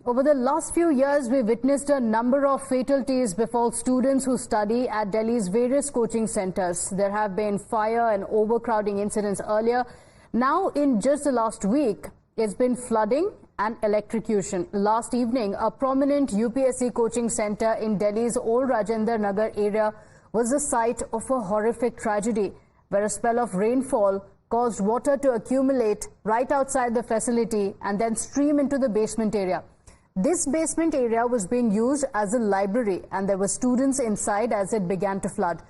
Over the last few years, we witnessed a number of fatalities befall students who study at Delhi's various coaching centers. There have been fire and overcrowding incidents earlier. Now, in just the last week, it's been flooding and electrocution. Last evening, a prominent UPSC coaching center in Delhi's old Rajendra Nagar area was the site of a horrific tragedy, where a spell of rainfall caused water to accumulate right outside the facility and then stream into the basement area. This basement area was being used as a library, and there were students inside as it began to flood.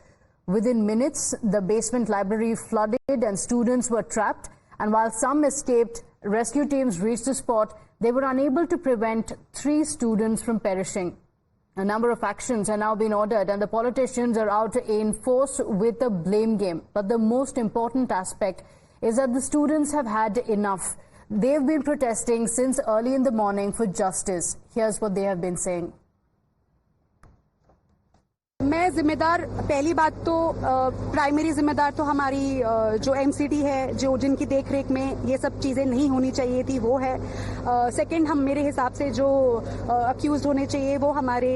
Within minutes, the basement library flooded and students were trapped. And while some escaped, rescue teams reached the spot. They were unable to prevent 3 students from perishing. A number of actions are now being ordered, and the politicians are out in force with the blame game. But the most important aspect is that the students have had enough. They've been protesting since early in the morning for justice. Here's what they have been saying. मैं जिम्मेदार, पहली बात तो primary जिम्मेदार तो हमारी जो MCD है, जो जिनकी देखरेख में ये सब चीजें नहीं होनी चाहिए थी, वो है। सेकंड, हम मेरे हिसाब से जो अक्यूज्ड होने चाहिए वो हमारे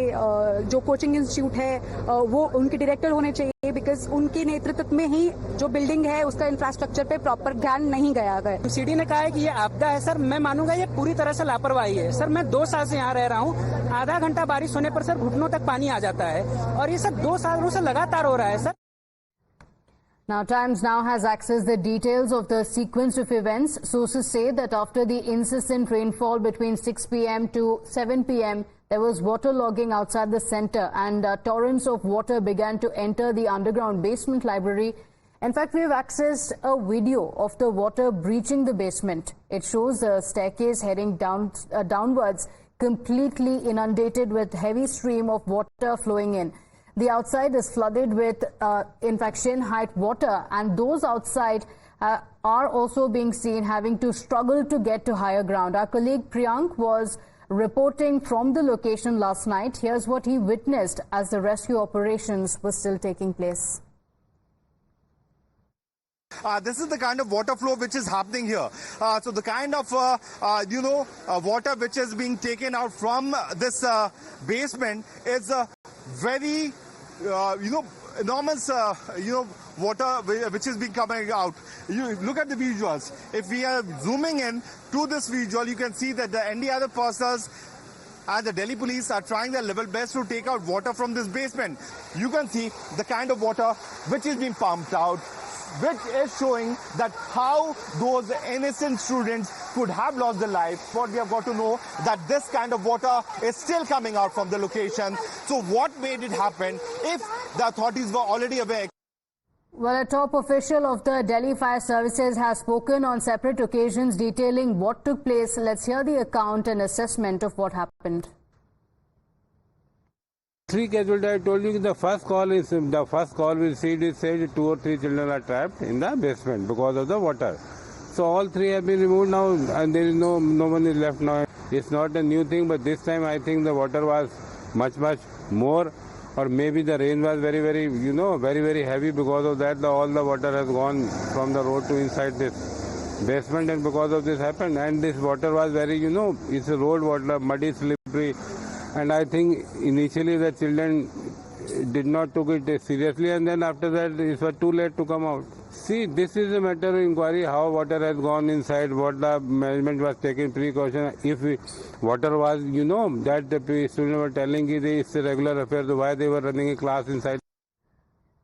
जो कोचिंग इंस्टीट्यूट है वो उनके डायरेक्टर होने चाहिए, बिकॉज उनके नेतृत्व में ही जो बिल्डिंग है उसका इंफ्रास्ट्रक्चर पे प्रॉपर ध्यान नहीं गया गया। एमसीडी ने कहा है कि ये आपदा है। सर, मैं मानूंगा ये पूरी तरह से लापरवाही है। सर, मैं 2 साल से यहाँ रह रहा हूँ। आधा घंटा बारिश होने पर सर घुटनों तक पानी आ जाता है, और ये सब 2 सालों से लगातार हो रहा है sir. Now, Times now has accessed the details of the sequence of events. Sources say that after the incessant rainfall between 6 p.m. to 7 p.m., there was waterlogging outside the center, and torrents of water began to enter the underground basement library. In fact, we have accessed a video of the water breaching the basement. It shows the staircase heading downwards, completely inundated with heavy stream of water flowing in. The outside is flooded with, in fact, shin-height water, and those outside are also being seen having to struggle to get to higher ground. Our colleague Priyank was reporting from the location last night. Here's what he witnessed as the rescue operations were still taking place. This is the kind of water flow which is happening here. So the kind of, water which is being taken out from this basement is very, enormous, water which is being coming out. You look at the visuals. If we are zooming in to this visual, you can see that the NDRF forces and the Delhi police are trying their level best to take out water from this basement. You can see the kind of water which is being pumped out, which is showing that how those innocent students could have lost their life. What we have got to know that this kind of water is still coming out from the location. So what made it happen if the authorities were already aware? Well, a top official of the Delhi Fire Services has spoken on separate occasions detailing what took place. Let's hear the account and assessment of what happened. 3 casualties. I told you the first call we received is said 2 or 3 children are trapped in the basement because of the water. So all 3 have been removed now, and there is no one is left now. It's not a new thing, but this time I think the water was much more, or maybe the rain was very very heavy. Because of that, all the water has gone from the road to inside this basement, and because of this happened. And this water was very, it's a road water, muddy, slippery. And I think initially the children did not took it seriously, and then after that it was too late to come out. See, this is a matter of inquiry, how water has gone inside, what the management was taking precaution. If water was, that the students were telling it's a regular affair, so why they were running a class inside?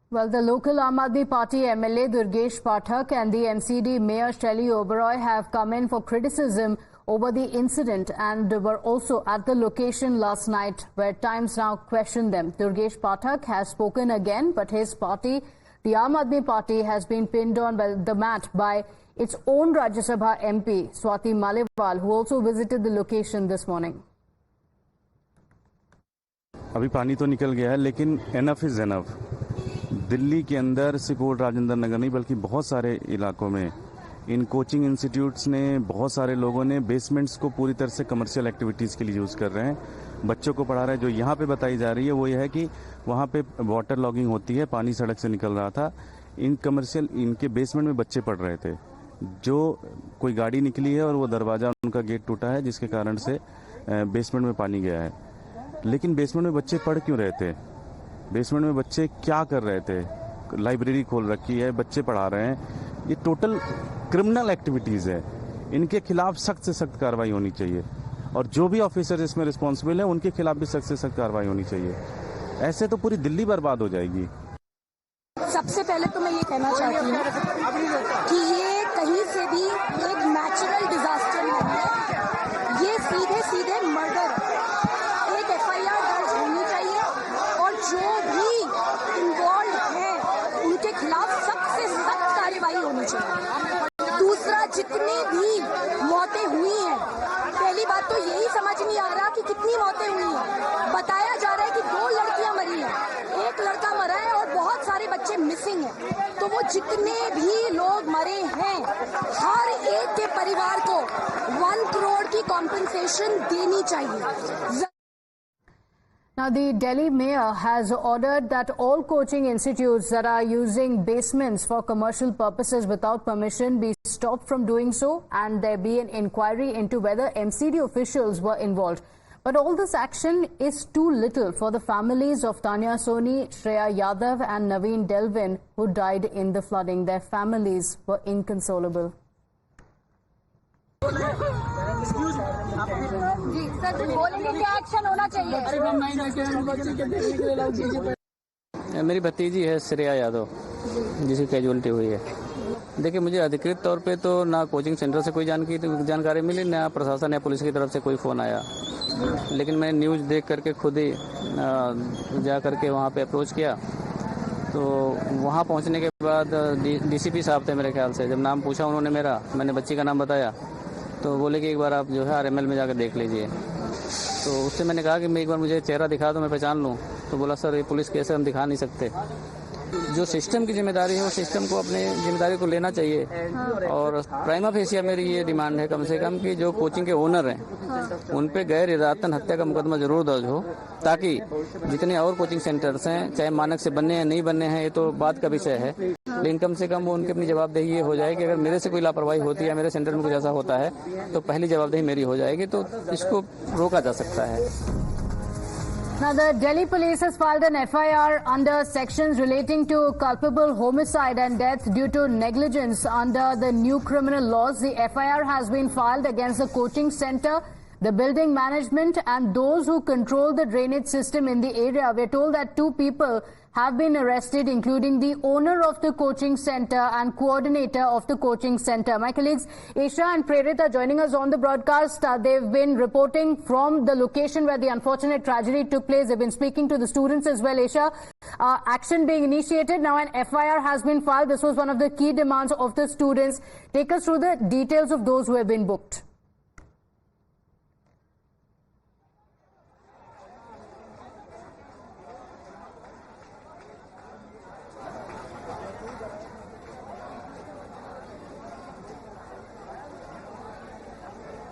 Well, the local Aam Aadmi Party MLA Durgesh Pathak and the MCD Mayor Shelley Oberoi have come in for criticism over the incident, and were also at the location last night, where Times now questioned them. Durgesh Pathak has spoken again, but his party, the Aam Aadmi Party, has been pinned on the mat by its own Rajya Sabha MP, Swati Maliwal, who also visited the location this morning. अभी पानी तो निकल गया है, लेकिन enough is enough. Delhi के अंदर सिर्फ ओल्ड राजेंद्र नगर नहीं, बल्कि बहुत सारे इलाकों में इन कोचिंग इंस्टीट्यूट्स ने, बहुत सारे लोगों ने बेसमेंट्स को पूरी तरह से कमर्शियल एक्टिविटीज़ के लिए यूज़ कर रहे हैं। बच्चों को पढ़ा रहे हैं। जो यहाँ पे बताई जा रही है वो ये है कि वहाँ पे वाटर लॉगिंग होती है, पानी सड़क से निकल रहा था। इनके बेसमेंट में बच्चे पढ़ रहे थे। जो कोई गाड़ी निकली है और वो दरवाज़ा उनका गेट टूटा है, जिसके कारण से बेसमेंट में पानी गया है। लेकिन बेसमेंट में बच्चे पढ़ क्यों रहे थे? बेसमेंट में बच्चे क्या कर रहे थे? लाइब्रेरी खोल रखी है, बच्चे पढ़ा रहे हैं। ये टोटल क्रिमिनल एक्टिविटीज़ है। इनके खिलाफ सख्त से सख्त कार्रवाई होनी चाहिए और जो भी ऑफिसर इसमें रिस्पॉन्सिबल है उनके खिलाफ भी सख्त से सख्त कार्रवाई होनी चाहिए। ऐसे तो पूरी दिल्ली बर्बाद हो जाएगी। सबसे पहले तो मैं ये कहना चाहती हूँ कि ये कहीं से भी एक नेचुरल डिजास्टर नहीं है, ये सीधे सीधे मर्डर। एक एफआईआर दर्ज होनी चाहिए और जो भी इन्वॉल्व है उनके खिलाफ सख्त से सख्त कार्रवाई होनी चाहिए। दूसरा, जितनी भी मौतें हुई हैं, पहली बात तो यही समझ नहीं आ रहा कि कितनी मौतें हुई हैं। बताया जा रहा है कि 2 लड़कियां मरी हैं, 1 लड़का मरा है और बहुत सारे बच्चे मिसिंग हैं। तो वो जितने भी लोग मरे हैं, हर एक के परिवार को 1 करोड़ की कॉम्पेंसेशन देनी चाहिए। Now, the Delhi mayor has ordered that all coaching institutes that are using basements for commercial purposes without permission be stopped from doing so, and there be an inquiry into whether MCD officials were involved. But all this action is too little for the families of Tanya Soni, Shreya Yadav and Naveen Delvin who died in the flooding. Their families were inconsolable. जी sir, बोलेंगे क्या action होना चाहिए? मेरी भतीजी है श्रेया यादव, जिसकी casualty हुई है। देखिए, मुझे अधिकृत तौर पे तो ना कोचिंग सेंटर से कोई जानकारी मिली, ना प्रशासन या पुलिस की तरफ से कोई फ़ोन आया। लेकिन मैं न्यूज़ देख करके खुद ही जा करके वहाँ पे अप्रोच किया। तो वहाँ पहुँचने के बाद डीसीपी साहब थे मेरे ख्याल से। जब नाम पूछा उन्होंने मेरा, मैंने बच्ची का नाम बताया, तो बोले कि एक बार आप जो है आरएमएल में जाकर देख लीजिए। तो उससे मैंने कहा कि मैं एक बार मुझे चेहरा दिखा दो, मैं पहचान लूँ। तो बोला सर ये पुलिस केस है, हम दिखा नहीं सकते। जो सिस्टम की जिम्मेदारी है वो सिस्टम को अपने जिम्मेदारी को लेना चाहिए। और प्राइमा फेसिया मेरी ये डिमांड है कम से कम कि जो कोचिंग के ओनर हैं उन पे गैर इरादतन हत्या का मुकदमा जरूर दर्ज हो, ताकि जितने और कोचिंग सेंटर्स हैं, चाहे मानक से बनने हैं नहीं बनने हैं ये तो बात का विषय है, लेकिन कम से कम वो उनकी अपनी जवाबदेही ये हो जाए कि अगर मेरे से कोई लापरवाही होती है, मेरे सेंटर में कुछ ऐसा होता है तो पहली जवाबदेही मेरी हो जाएगी, तो इसको रोका जा सकता है। Now, the Delhi police has filed an FIR under sections relating to culpable homicide and death due to negligence under the new criminal laws. The FIR has been filed against the coaching center, the building management and those who control the drainage system in the area. We're told that 2 people have been arrested, including the owner of the coaching center and coordinator of the coaching center. My colleagues Esha and Prerit are joining us on the broadcast. They've been reporting from the location where the unfortunate tragedy took place. They've been speaking to the students as well. Esha, action being initiated. Now an FIR has been filed. This was one of the key demands of the students. Take us through the details of those who have been booked.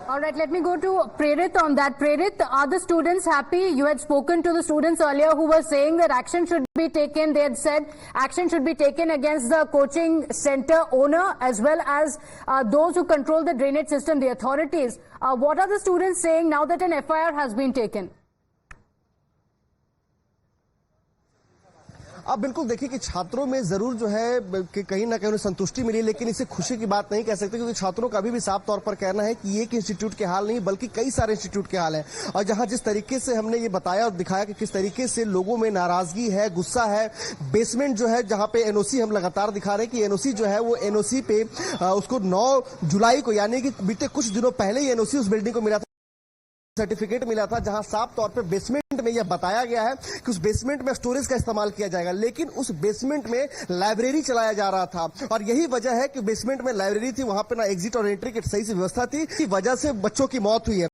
All right, let me go to Prerit on that. Prerit, are the students happy? You had spoken to the students earlier who were saying that action should be taken. They had said action should be taken against the coaching center owner as well as those who control the drainage system, the authorities. What are the students saying now that an FIR has been taken? अब बिल्कुल देखिए कि छात्रों में जरूर जो है कि कहीं ना कहीं उन्हें संतुष्टि मिली, लेकिन इसे खुशी की बात नहीं कह सकते, क्योंकि छात्रों का अभी भी साफ तौर पर कहना है कि ये एक इंस्टीट्यूट के हाल नहीं बल्कि कई सारे इंस्टीट्यूट के हाल है। और जहां जिस तरीके से हमने ये बताया और दिखाया कि किस तरीके से लोगों में नाराजगी है, गुस्सा है, बेसमेंट जो है जहां पे एनओसी हम लगातार दिखा रहे हैं कि एनओसी जो है वो एनओसी पे उसको 9 जुलाई को यानी कि बीते कुछ दिनों पहले ही एनओसी उस बिल्डिंग को मिला था, सर्टिफिकेट मिला था, जहां साफ तौर पे बेसमेंट में यह बताया गया है कि उस बेसमेंट में स्टोरेज का इस्तेमाल किया जाएगा, लेकिन उस बेसमेंट में लाइब्रेरी चलाया जा रहा था। और यही वजह है कि बेसमेंट में लाइब्रेरी थी, वहां पे ना एग्जिट और एंट्री की सही से व्यवस्था थी, इसी वजह से बच्चों की मौत हुई है।